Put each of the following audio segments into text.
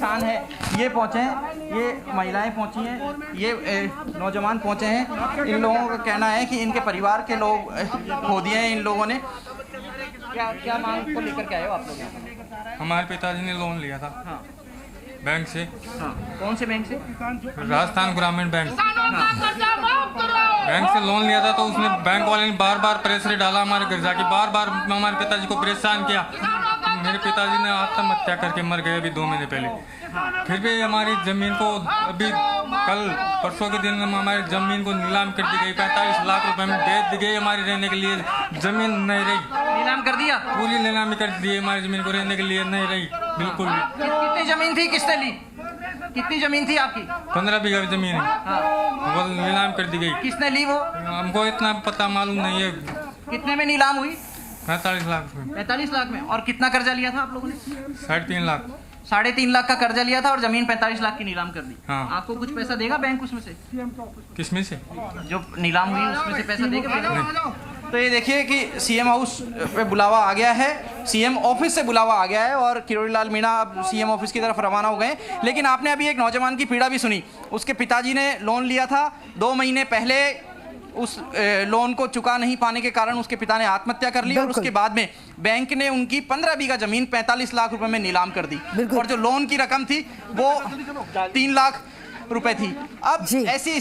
किसान है ये पहुँचे हैं, ये महिलाएं पहुँची हैं, ये नौजवान पहुँचे हैं। इन लोगों का कहना है कि इनके परिवार के लोग खो दिए हैं इन लोगों ने। क्या मांग को लेकर के आए हो आप लोग? हमारे पिताजी ने लोन लिया था। हाँ। बैंक से। हाँ। कौन से बैंक से? राजस्थान ग्रामीण बैंक। बैंक से लोन लिया था, तो उसने बैंक वाले ने बार बार प्रेशर डाला हमारे घर जाके, बार बार हमारे पिताजी को परेशान किया। मेरे पिताजी ने आत्महत्या करके मर गए अभी 2 महीने पहले। फिर भी हमारी जमीन को अभी कल परसों के दिन हमारी जमीन को नीलाम कर दी गई। 45 लाख रुपए में बेच दी गई। हमारी रहने के लिए जमीन नहीं रही। नीलाम कर दिया? पूरी नीलामी कर दी। हमारी जमीन को रहने के लिए नहीं रही बिल्कुल भी। कितनी जमीन थी, किसने ली? कितनी जमीन थी आपकी? 15 बीघा जमीन है। हाँ। वो नीलाम कर दी गई। किसने ली वो? हमको इतना पता मालूम नहीं है। कितने में नीलाम हुई? 45 लाख में। 45 लाख में। और कितना कर्जा लिया था आप लोगों ने? 3.5 लाख। 3.5 लाख का कर्जा लिया था और जमीन 45 लाख की नीलाम कर दी। हाँ। आपको कुछ पैसा देगा बैंक उसमें से? किसमें से? जो नीलाम हुई उसमें से पैसा देगा? तो ये देखिए कि सीएम हाउस पे बुलावा आ गया है, सीएम ऑफिस से बुलावा आ गया है और किरोड़ी लाल मीणा अब सीएम ऑफिस की तरफ रवाना हो गए। लेकिन आपने अभी एक नौजवान की पीड़ा भी सुनी। उसके पिताजी ने लोन लिया था, 2 महीने पहले उस लोन को चुका नहीं पाने के कारण उसके पिता ने आत्महत्या कर ली और उसके बाद में बैंक ने उनकी 15 बीघा जमीन 45 लाख रुपए में नीलाम कर दी और जो लोन की रकम थी वो 3 लाख रुपए थी। अब ऐसी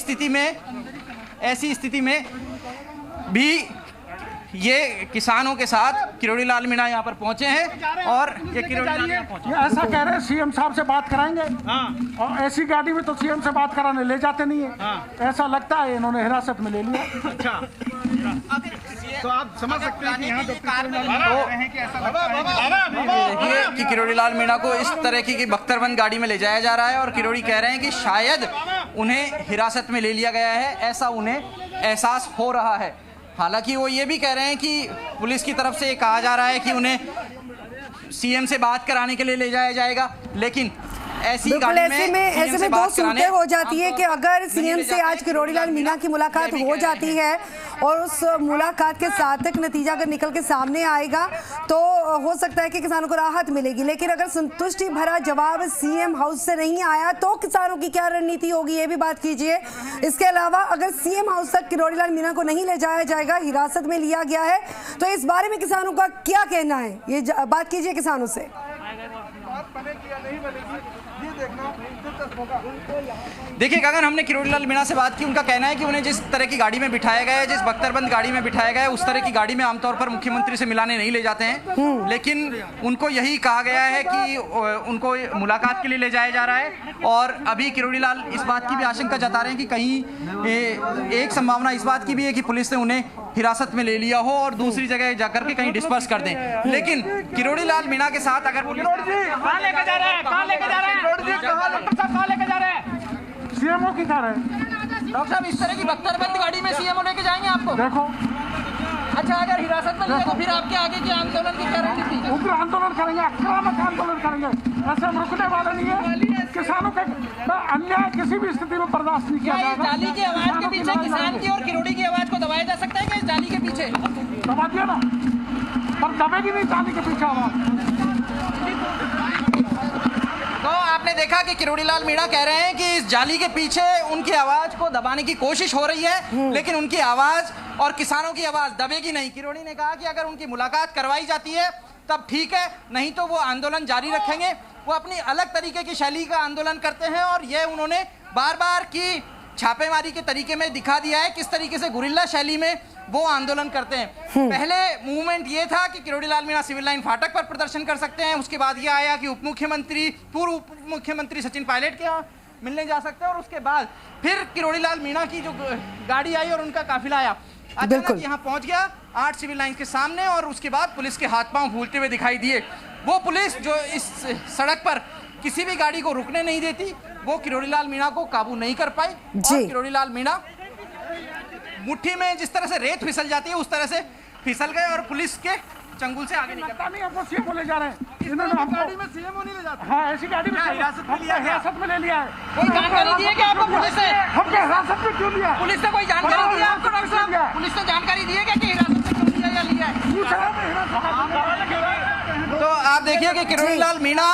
स्थिति में भी ये किसानों के साथ किरोड़ी लाल मीणा यहाँ पर पहुंचे हैं और ये किरोड़ी लाल मीणा पहुंचे। ये ऐसा कह रहे हैं सीएम साहब से बात कराएंगे। हाँ। और ऐसी गाड़ी में तो सीएम से बात कराने ले जाते नहीं है। हाँ। ऐसा लगता है इन्होंने हिरासत में ले लिया। अच्छा। तो आप समझ सकते हैं कि यहाँ देखिए कि किरोड़ी लाल मीणा को इस तरह की बख्तरबंद गाड़ी में ले जाया जा रहा है और किरोड़ी कह रहे हैं कि शायद उन्हें हिरासत में ले लिया गया है, ऐसा उन्हें एहसास हो रहा है। हालांकि वो ये भी कह रहे हैं कि पुलिस की तरफ से ये कहा जा रहा है कि उन्हें सीएम से बात कराने के लिए ले जाया जाएगा, लेकिन ऐसे में 2 सूरतें हो जाती है कि अगर सीएम से आज किरोड़ी लाल मीणा की मुलाकात हो जाती है और उस मुलाकात के सार्थक नतीजा अगर निकल के सामने आएगा तो हो सकता है कि किसानों को राहत मिलेगी। लेकिन अगर संतुष्टि भरा जवाब सीएम हाउस से नहीं आया तो किसानों की क्या रणनीति होगी, ये भी बात कीजिए। इसके अलावा अगर सीएम हाउस तक किरोड़ी लाल मीणा को नहीं ले जाया जाएगा, हिरासत में लिया गया है, तो इस बारे में किसानों का क्या कहना है, ये बात कीजिए किसानों से। देखिए गगन, हमने किरोड़ी लाल मीणा से बात की। उनका कहना है कि उन्हें जिस तरह की गाड़ी में बिठाया गया है, जिस बख्तरबंद गाड़ी में बिठाया गया है, उस तरह की गाड़ी में आमतौर पर मुख्यमंत्री से मिलाने नहीं ले जाते हैं। लेकिन उनको यही कहा गया है कि उनको मुलाकात के लिए ले जाया जा रहा है। और अभी किरोड़ी लाल इस बात की भी आशंका जता रहे हैं कि कहीं एक संभावना इस बात की भी है कि पुलिस ने उन्हें हिरासत में ले लिया हो और दूसरी जगह जाकर के कहीं डिस्पर्स कर दें। लेकिन किरोड़ी लाल मीणा के साथ अगर पुलिस सीएमओ की जा रहे हैं डॉक्टर साहब, इस तरह की बख्तरबंद गाड़ी में सीएमओ लेके जाएंगे आपको? देखो, अच्छा, अगर हिरासत में लिया तो फिर आपके आगे के आंदोलन की क्या रणनीति? उग्र आंदोलन करेंगे, आक्रामक आंदोलन करेंगे। ऐसे हम रुकने वाले नहीं है। किसानों के अन्याय किसी भी स्थिति में बर्दाश्त नहीं किया जाएगा। जाली की आवाज के पीछे किसान की और किरोड़ी की आवाज को दबाया जा सकता है कि इस जाली के पीछे? दबा दिया ना, पर दबेगी नहीं जाली के पीछे आवाज। तो आपने देखा कि किरोड़ी लाल मीणा कह रहे हैं कि इस जाली के पीछे उनकी आवाज को दबाने की कोशिश हो रही है, लेकिन उनकी आवाज और किसानों की आवाज दबेगी नहीं। किरोड़ी ने कहा कि अगर उनकी मुलाकात करवाई जाती है तब ठीक है, नहीं तो वो आंदोलन जारी रखेंगे। वो अपनी अलग तरीके की शैली का आंदोलन करते हैं और ये उन्होंने बार बार की छापेमारी के तरीके में दिखा दिया है किस तरीके से गुरिल्ला शैली में वो आंदोलन करते हैं। पहले मूवमेंट ये था कि किरोड़ी लाल मीणा सिविल लाइन फाटक पर प्रदर्शन कर सकते हैं। उसके बाद ये आया कि पूर्व उप मुख्यमंत्री सचिन पायलट के यहाँ मिलने जा सकते हैं और उसके बाद फिर किरोड़ी लाल मीणा की जो गाड़ी आई और उनका काफिला आया, अचानक यहाँ पहुंच गया 8 सिविल लाइन के सामने और उसके बाद पुलिस के हाथ पांव फूलते हुए दिखाई दिए। वो पुलिस जो इस सड़क पर किसी भी गाड़ी को रुकने नहीं देती, वो किरोड़ी लाल मीणा को काबू नहीं कर पाई और किरोड़ी लाल मीणा मुट्ठी में जिस तरह से रेत फिसल जाती है उस तरह से फिसल गए और पुलिस के चंगुल से आगे निकल नहीं। हमको सीएमओ ले जा रहे हैं। इन्होंने हमको गाड़ी में सीएमओ नहीं ले जाते। हाँ, ऐसी गाड़ी में हिरासत में ले लिया है। कोई जानकारी दी है कि आपको पुलिस ने? हमको हिरासत में क्यों लिया? पुलिस ने कोई जानकारी दी है आपको डॉक्टर साहब? पुलिस ने जानकारी दी है क्या कि हिरासत में क्यों लिया या लिया है? तो आप देखिए कि किरोड़ी लाल मीणा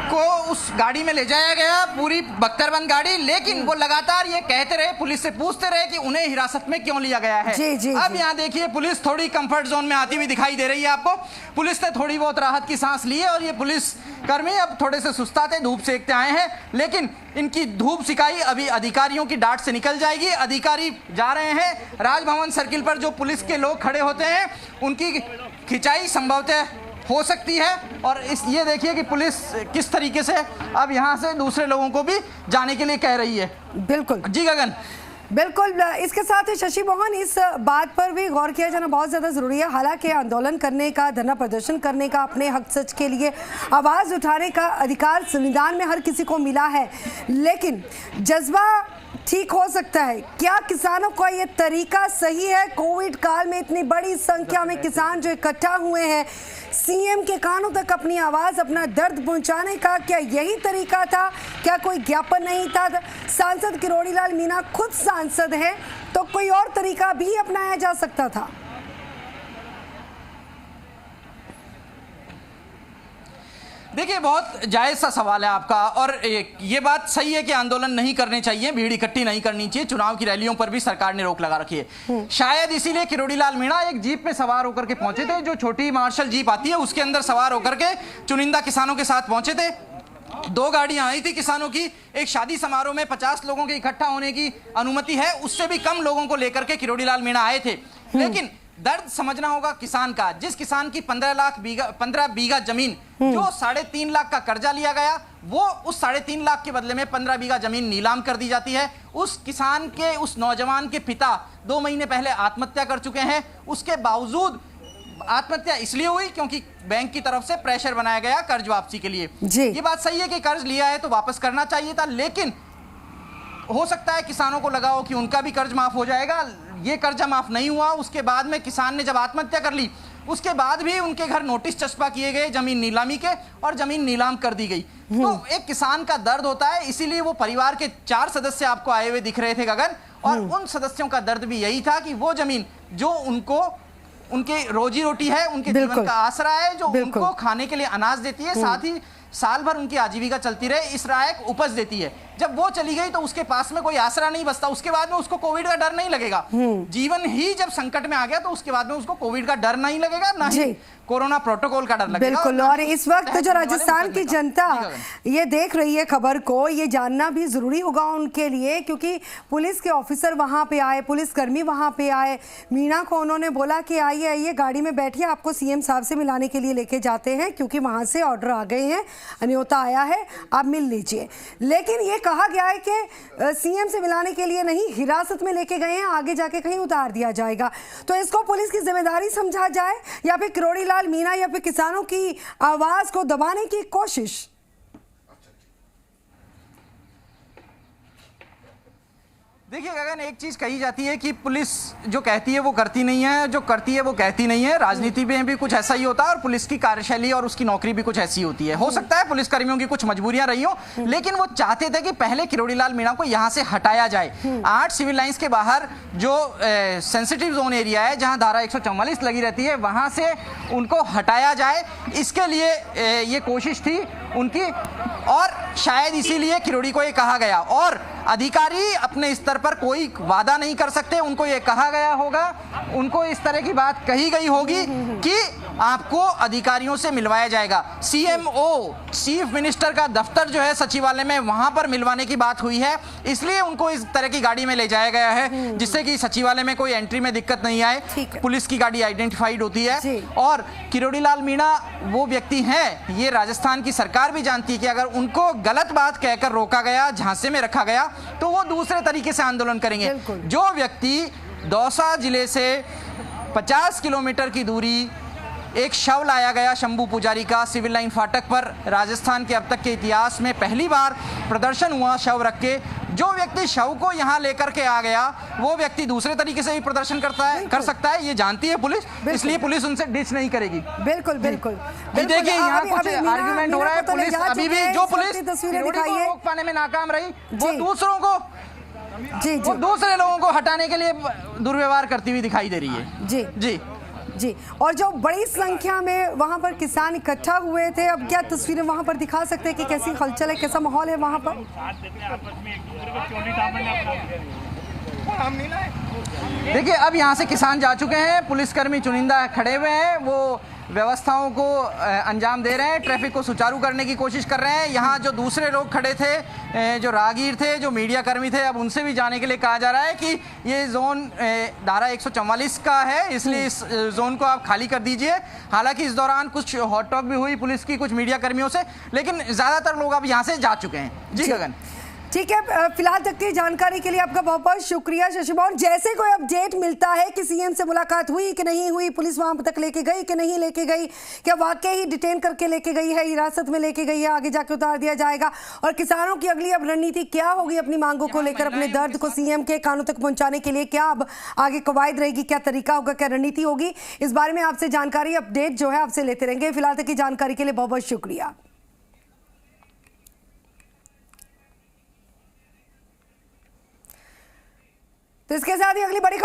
को उस गाड़ी में ले जाया गया, पूरी बख्तरबंद गाड़ी, लेकिन वो लगातार ये कहते रहे, पुलिस से पूछते रहे कि उन्हें हिरासत में क्यों लिया गया है। अब यहाँ देखिए पुलिस थोड़ी कंफर्ट जोन में आती हुई दिखाई दे रही है आपको। पुलिस ने थोड़ी बहुत राहत की सांस ली है और ये पुलिस कर्मी अब थोड़े से सुस्ताते धूप सेकते आए हैं, लेकिन इनकी धूप सिकाई अभी अधिकारियों की डांट से निकल जाएगी। अधिकारी जा रहे हैं राजभवन सर्किल पर, जो पुलिस के लोग खड़े होते हैं उनकी खिंचाई संभवतः हो सकती है। और ये देखिए कि पुलिस किस तरीके से अब यहाँ से दूसरे लोगों को भी जाने के लिए कह रही है। बिल्कुल जी गगन, बिल्कुल। इसके साथ ही शशि मोहन, इस बात पर भी गौर किया जाना बहुत ज़्यादा ज़रूरी है। हालांकि आंदोलन करने का, धरना प्रदर्शन करने का, अपने हक सच के लिए आवाज़ उठाने का अधिकार संविधान में हर किसी को मिला है, लेकिन जज्बा ठीक हो सकता है। क्या किसानों का ये तरीका सही है? कोविड काल में इतनी बड़ी संख्या में किसान जो इकट्ठा हुए हैं, सीएम के कानों तक अपनी आवाज़, अपना दर्द पहुंचाने का क्या यही तरीका था? क्या कोई ज्ञापन नहीं था? सांसद किरोड़ी लाल मीणा खुद सांसद है, तो कोई और तरीका भी अपनाया जा सकता था। देखिए बहुत जायज़ सा सवाल है आपका, और ये बात सही है कि आंदोलन नहीं करने चाहिए, भीड़ इकट्ठी नहीं करनी चाहिए। चुनाव की रैलियों पर भी सरकार ने रोक लगा रखी है। शायद इसीलिए किरोड़ी लाल मीणा एक जीप में सवार होकर के पहुंचे थे, जो छोटी मार्शल जीप आती है उसके अंदर सवार होकर के चुनिंदा किसानों के साथ पहुंचे थे। 2 गाड़ियां आई थी किसानों की। एक शादी समारोह में 50 लोगों के इकट्ठा होने की अनुमति है, उससे भी कम लोगों को लेकर के किरोड़ी लाल मीणा आए थे। लेकिन दर्द समझना होगा किसान का। जिस किसान की 15 बीघा जमीन, जो 3.5 लाख का कर्जा लिया गया, वो उस 3.5 लाख के बदले में 15 बीघा जमीन नीलाम कर दी जाती है। उस किसान के, उस नौजवान के पिता 2 महीने पहले आत्महत्या कर चुके हैं। उसके बावजूद आत्महत्या इसलिए हुई क्योंकि बैंक की तरफ से प्रेशर बनाया गया कर्ज वापसी के लिए। ये बात सही है कि कर्ज लिया है तो वापस करना चाहिए था, लेकिन हो सकता है किसानों को लगा हो कि उनका भी कर्ज माफ हो जाएगा। ये कर्जा माफ नहीं हुआ। उसके बाद में किसान ने जब आत्महत्या कर ली, उसके बाद भी उनके घर नोटिस चस्पा किए गए जमीन नीलामी के, और जमीन नीलाम कर दी गई। तो एक किसान का दर्द होता है, इसीलिए वो परिवार के 4 सदस्य आपको आए हुए दिख रहे थे गगन, और उन सदस्यों का दर्द भी यही था कि वो जमीन जो उनको, उनके रोजी रोटी है, उनके जीवन का आसरा है, जो उनको खाने के लिए अनाज देती है, साथ ही साल भर उनकी आजीविका चलती रहे, इस लायक उपज देती है, जब वो चली गई तो उसके पास में कोई आसरा नहीं बचता। उसके बाद में उसको कोविड का डर नहीं लगेगा। जीवन ही जब संकट में आ गया तो उसके बाद में उसको कोविड का डर नहीं लगेगा, ना ही कोरोना प्रोटोकॉल का डर लगेगा। बिल्कुल। और इस वक्त जो राजस्थान की जनता ये देख रही है खबर को, ये जानना भी जरूरी होगा उनके लिए, क्योंकि पुलिस के ऑफिसर वहां पे आए, पुलिसकर्मी वहां पे आए, मीणा को उन्होंने बोला कि आइए आइए गाड़ी में बैठिए, आपको सीएम साहब से मिलाने के लिए लेके जाते हैं, क्योंकि वहां से ऑर्डर आ गए हैं, अन्योता आया है, आप मिल लीजिए। लेकिन ये कहा गया है कि सीएम से मिलाने के लिए नहीं, हिरासत में लेके गए हैं, आगे जाके कहीं उतार दिया जाएगा। तो इसको पुलिस की जिम्मेदारी समझा जाए, या फिर किरोड़ी लाल मीणा या फिर किसानों की आवाज को दबाने की कोशिश? देखिए गगन, एक चीज कही जाती है कि पुलिस जो कहती है वो करती नहीं है, जो करती है वो कहती नहीं है। राजनीति में भी कुछ ऐसा ही होता है, और पुलिस की कार्यशैली और उसकी नौकरी भी कुछ ऐसी होती है। हो सकता है पुलिसकर्मियों की कुछ मजबूरियां रही हो, लेकिन वो चाहते थे कि पहले किरोड़ी लाल मीणा को यहां से हटाया जाए। 8 सिविल लाइंस के बाहर जो सेंसिटिव जोन एरिया है, जहां धारा 144 लगी रहती है, वहां से उनको हटाया जाए, इसके लिए ये कोशिश थी उनकी, और शायद इसीलिए किरोड़ी को ये कहा गया। और अधिकारी अपने स्तर पर कोई वादा नहीं कर सकते, उनको ये कहा गया होगा, उनको इस तरह की बात कही गई होगी कि आपको अधिकारियों से मिलवाया जाएगा। सीएमओ, चीफ मिनिस्टर का दफ्तर जो है सचिवालय में, वहां पर मिलवाने की बात हुई है, इसलिए उनको इस तरह की गाड़ी में ले जाया गया है, जिससे कि सचिवालय में कोई एंट्री में दिक्कत नहीं आए। पुलिस की गाड़ी आइडेंटिफाइड होती है। और किरोड़ी लाल मीणा वो व्यक्ति हैं, ये राजस्थान की सरकार भी जानती है कि अगर उनको गलत बात कहकर रोका गया, झांसे में रखा गया, तो वो दूसरे तरीके से आंदोलन करेंगे। जो व्यक्ति दौसा जिले से 50 किलोमीटर की दूरी एक शव लाया गया शंभू पुजारी का सिविल लाइन फाटक पर, राजस्थान के अब तक के इतिहास में पहली बार प्रदर्शन हुआ शव रख के, जो व्यक्ति शव को यहाँ लेकर के आ गया, वो व्यक्ति दूसरे तरीके से भी प्रदर्शन कर सकता है, ये जानती है पुलिस, इसलिए पुलिस उनसे डिच नहीं करेगी। बिल्कुल बिल्कुल। देखिए यहाँ कुछ आर्गुमेंट हो रहा है, पुलिस अभी भी, जो पुलिस किरोड़ी को रोक पाने में नाकाम रही, वो दूसरों को, वो दूसरे लोगों को हटाने के लिए दुर्व्यवहार करती हुई दिखाई दे रही है। जी। जी, और जो बड़ी संख्या में वहां पर किसान इकट्ठा हुए थे, अब क्या तस्वीरें वहां पर दिखा सकते हैं कि कैसी हलचल है, कैसा माहौल है वहां पर? देखिए, अब यहाँ से किसान जा चुके हैं, पुलिसकर्मी चुनिंदा खड़े हुए हैं, वो व्यवस्थाओं को अंजाम दे रहे हैं, ट्रैफिक को सुचारू करने की कोशिश कर रहे हैं। यहाँ जो दूसरे लोग खड़े थे, जो राहगीर थे, जो मीडिया कर्मी थे, अब उनसे भी जाने के लिए कहा जा रहा है कि ये जोन धारा 144 का है, इसलिए इस जोन को आप खाली कर दीजिए। हालांकि इस दौरान कुछ हॉट टॉक भी हुई पुलिस की कुछ मीडिया कर्मियों से, लेकिन ज़्यादातर लोग अब यहाँ से जा चुके हैं। जी गगन। ठीक है, फिलहाल तक की जानकारी के लिए आपका बहुत बहुत शुक्रिया शशिभूषण। जैसे कोई अपडेट मिलता है कि सीएम से मुलाकात हुई कि नहीं हुई, पुलिस वहां तक लेके गई कि नहीं लेके गई, क्या वाकई ही डिटेन करके लेके गई है, हिरासत में लेके गई है, आगे जाके उतार दिया जाएगा, और किसानों की अगली अब रणनीति क्या होगी अपनी मांगों को लेकर, अपने दर्द को सीएम के कानों तक पहुंचाने के लिए, क्या अब आगे कवायद रहेगी, क्या तरीका होगा, क्या रणनीति होगी, इस बारे में आपसे जानकारी अपडेट जो है आपसे लेते रहेंगे। फिलहाल तक की जानकारी के लिए बहुत बहुत शुक्रिया। तो इसके साथ ही अगली बड़ी खबर